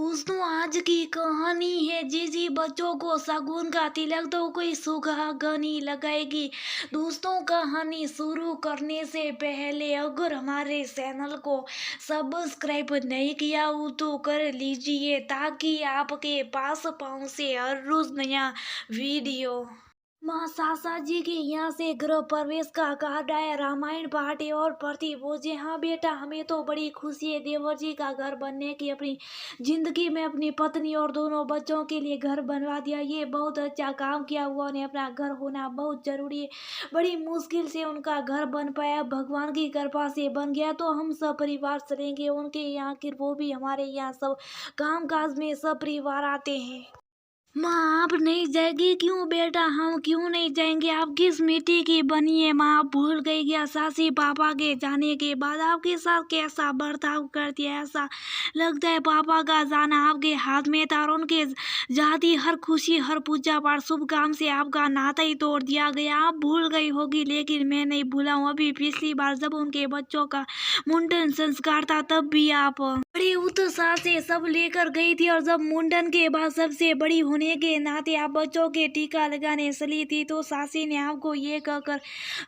दोस्तों आज की कहानी है जीजी बच्चों को शगुन का तिलक तो कोई सुहागनी लगाएगी। दोस्तों कहानी शुरू करने से पहले अगर हमारे चैनल को सब्सक्राइब नहीं किया हो तो कर लीजिए ताकि आपके पास पहुंचे हर रोज नया वीडियो। माँ सासा जी के यहाँ से गृह प्रवेश का कार्ड आया। रामायण पाठ और प्रति बोझे। हाँ बेटा, हमें तो बड़ी खुशी है देवर जी का घर बनने की। अपनी जिंदगी में अपनी पत्नी और दोनों बच्चों के लिए घर बनवा दिया। ये बहुत अच्छा काम किया हुआ। उन्हें अपना घर होना बहुत जरूरी है। बड़ी मुश्किल से उनका घर बन पाया, भगवान की कृपा से बन गया। तो हम सब परिवार चलेंगे उनके यहाँ, फिर वो भी हमारे यहाँ। सब काम काज में सब परिवार आते हैं। माँ आप नहीं जाएगी? क्यों बेटा, हम क्यों नहीं जाएंगे? आप किस मिट्टी की बनी है माँ? आप भूल गई क्या सासी पापा के जाने के बाद आपके साथ कैसा बर्ताव करती है? ऐसा लगता है पापा का जाना आपके हाथ में था और उनके जाती हर खुशी, हर पूजा पाठ, शुभ काम से आपका नाता ही तोड़ दिया गया। आप भूल गई होगी लेकिन मैं नहीं भूला हूँ। अभी पिछली बार जब उनके बच्चों का मुंडन संस्कार था तब भी आप बड़ी उत्साह से सब लेकर गई थी और जब मुंडन के बाद सबसे बड़ी होने के नाते आप बच्चों के टीका लगाने चली थी तो सासी ने आपको ये कहकर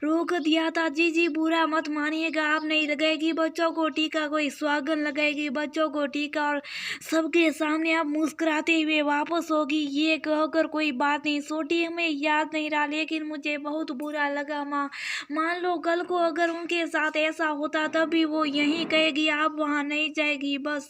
रोक दिया था। जी जी बुरा मत मानिएगा, आप नहीं लगाएगी बच्चों को टीका, कोई सुहागन लगाएगी बच्चों को टीका और सबके सामने आप मुस्कुराते हुए वापस होगी। ये कहकर कोई बात नहीं छोटी, हमें याद नहीं रहा लेकिन मुझे बहुत बुरा लगा माँ। मान लो कल को अगर उनके साथ ऐसा होता तब भी वो यही कहेगी, आप वहाँ नहीं जाएगी बस।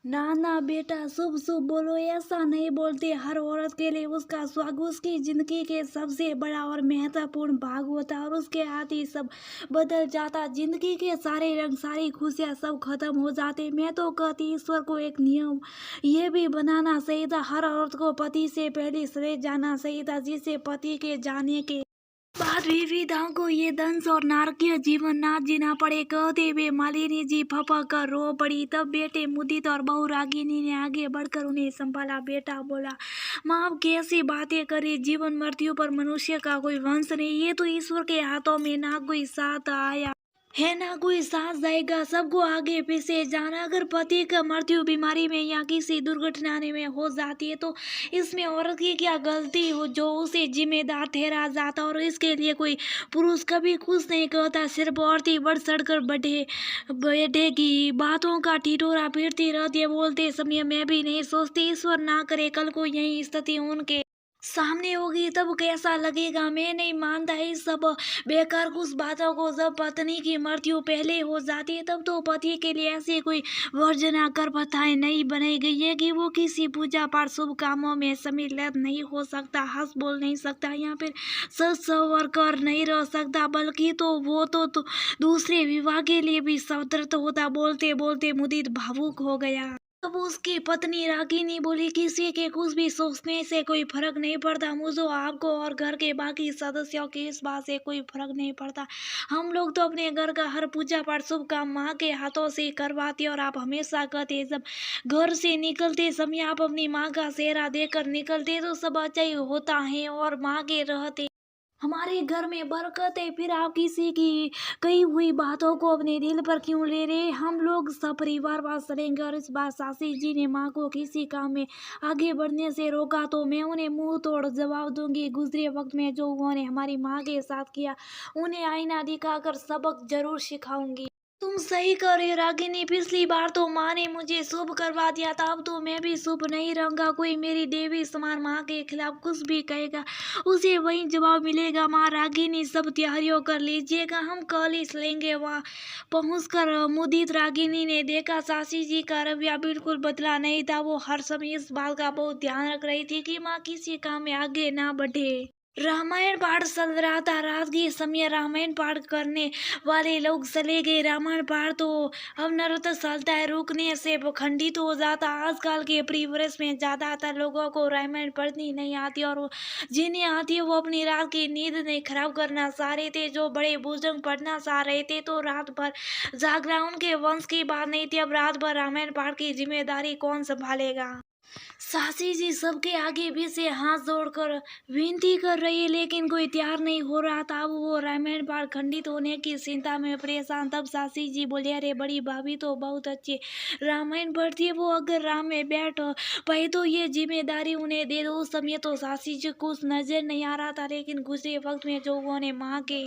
ना ना बेटा, शुभ शुभ बोलो, ऐसा नहीं बोलते। हर औरत के लिए उसका सुहाग उसकी जिंदगी के सबसे बड़ा और महत्वपूर्ण भाग होता है और उसके हाथ ही सब बदल जाता। जिंदगी के सारे रंग, सारी खुशियाँ सब खत्म हो जाते। मैं तो कहती ईश्वर को एक नियम ये भी बनाना चाहिए था, हर औरत को पति से पहले सरे जाना चाहिए था, जिसे पति के जाने के बाद विविधाओं को ये दंश और नारकीय जीवन ना जीना पड़े। कहते हुए मालिनी जी फपक कर रो पड़ी। तब बेटे मुदित और बहू रागिनी ने आगे बढ़कर उन्हें संभाला। बेटा बोला, माँ आप कैसी बातें करी? जीवन मृत्यु पर मनुष्य का कोई वंश नहीं, ये तो ईश्वर के हाथों में ना कोई साथ आया है ना कोई साथ जाएगा। सबको आगे पीछे जाना। अगर पति का मृत्यु बीमारी में या किसी दुर्घटना में हो जाती है तो इसमें औरत की क्या गलती हो जो उसे जिम्मेदार ठहरा जाता और इसके लिए कोई पुरुष कभी कुछ नहीं कहता। सिर्फ औरतें बढ़ चढ़कर बैठेगी, बातों का टिटोरा पीटती रहती है। बोलते समय मैं भी नहीं सोचती ईश्वर ना करे कल को यही स्थिति उनके सामने होगी तब कैसा लगेगा। मैं नहीं मानता इस सब बेकार कुछ बातों को। जब पत्नी की मृत्यु पहले हो जाती है तब तो पति के लिए ऐसी कोई वर्जना कर प्रथाएं नहीं बनाई गई है कि वो किसी पूजा पाठ शुभ कामों में सम्मिलित नहीं हो सकता, हंस बोल नहीं सकता या फिर सच सवर कर नहीं रह सकता, बल्कि तो वो तो दूसरे विवाह के लिए भी सतर्क होता। बोलते बोलते मुदित भावुक हो गया। तब उसकी पत्नी रागिनी बोली, किसी के कुछ भी सोचने से कोई फर्क नहीं पड़ता। मुझे आपको और घर के बाकी सदस्यों की इस बात से कोई फर्क नहीं पड़ता। हम लोग तो अपने घर का हर पूजा पाठ शुभ काम माँ के हाथों से करवाते और आप हमेशा कहते जब घर से निकलते समय आप अपनी माँ का चेहरा देखकर निकलते तो सब अच्छा ही होता है और माँ के रहते हमारे घर में बरकत है। फिर आप किसी की कही हुई बातों को अपने दिल पर क्यों ले रहे? हम लोग सब परिवार बात करेंगे। और इस बार सासी जी ने माँ को किसी काम में आगे बढ़ने से रोका तो मैं उन्हें मुंह तोड़ जवाब दूंगी। गुजरे वक्त में जो उन्होंने हमारी माँ के साथ किया उन्हें आईना दिखाकर सबक जरूर सिखाऊंगी। तुम सही कर रहे हो रागिनी, पिछली बार तो माँ ने मुझे शुभ करवा दिया था, अब तो मैं भी शुभ नहीं रहूंगा। कोई मेरी देवी समान माँ के खिलाफ कुछ भी कहेगा उसे वही जवाब मिलेगा। माँ रागिनी सब तैयारियों कर लीजिएगा, हम कल ही चलेंगे। वहाँ पहुंचकर मुदित रागिनी ने देखा सासी जी का रवैया बिल्कुल बदला नहीं था। वो हर समय इस बात का बहुत ध्यान रख रही थी कि माँ किसी काम में आगे ना बढ़े। रामायण पाठ चल रहा था। रात के समय रामायण पाठ करने वाले लोग चले गए। रामायण पाठ तो अनवरत चलता है, रुकने से वो खंडित हो जाता। आजकल के परिवेश में ज्यादातर लोगों को रामायण पढ़नी नहीं आती और जिन्हें आती है वो अपनी रात की नींद नहीं खराब करना चाह रहे थे। जो बड़े बुजुर्ग पढ़ना चाह रहे थे तो रात भर जागरण उनके वंश की बात नहीं थी। अब रात भर रामायण पाठ की जिम्मेदारी कौन संभालेगा? सासी जी सबके आगे भी से हाथ जोड़कर विनती कर रही है, लेकिन कोई तैयार नहीं हो रहा था। अब वो रामायण पाठ खंडित होने की चिंता में परेशान। तब सासी जी बोले, अरे बड़ी भाभी तो बहुत अच्छी रामायण पढ़ती है, वो अगर राम में बैठ पाए तो ये जिम्मेदारी उन्हें दे दो। उस समय तो सासी जी कुछ नजर नहीं आ रहा था, लेकिन गुजरे वक्त में जो उन्होंने माँ के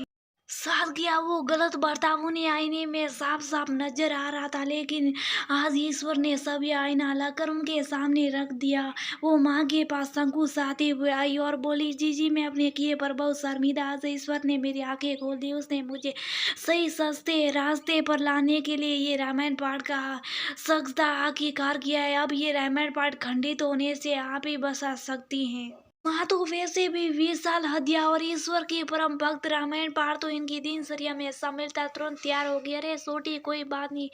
साथ किया वो गलत बर्ताव उन्हें आईने में साफ साफ नजर आ रहा था। लेकिन आज ईश्वर ने सब ये आईना लाकर उनके सामने रख दिया। वो माँ के पास संकुचाते हुए आई और बोली, जी जी मैं अपने किए पर बहुत शर्मिंदा। आज ईश्वर ने मेरी आंखें खोल दी। उसने मुझे सही सस्ते रास्ते पर लाने के लिए ये रामायण पाठ का सख्ता आखिरकार किया है। अब ये रामायण पाठ खंडित होने से आप ही बचा सकती हैं। वहाँ तो वैसे भी 20 साल हदिया और ईश्वर के परम भक्त। रामायण पाठ तो इनकी दिनचर्या में शामिल था। तुरंत तैयार हो गया, अरे छोटी कोई बात नहीं,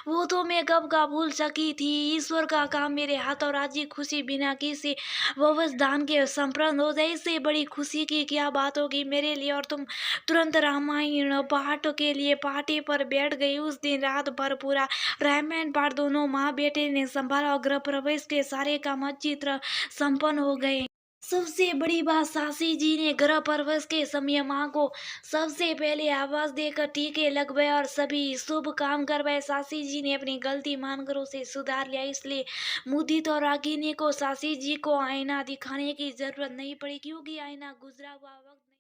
वो तो मैं कब का भूल सकी थी। ईश्वर का काम मेरे हाथ और राजी खुशी बिना किसी व्यवधान के संपन्न हो जाए, इससे बड़ी खुशी की क्या बात होगी मेरे लिए। और तुम तुरंत रामायण पाठ के लिए पार्टी पर बैठ गई। उस दिन रात भर पूरा रामायण पाठ दोनों माँ बेटे ने संभाला और गृह प्रवेश के सारे काम अच्छी तरह संपन्न हो गए। सबसे बड़ी बात, सासी जी ने गृह प्रवेश के समय माँ को सबसे पहले आवाज देकर टीके लगवाए और सभी शुभ काम करवाए। सासी जी ने अपनी गलती मानकर उसे सुधार लिया, इसलिए मुदित और रागिनी को सासी जी को आईना दिखाने की जरूरत नहीं पड़ी, क्योंकि आईना गुजरा हुआ वक्त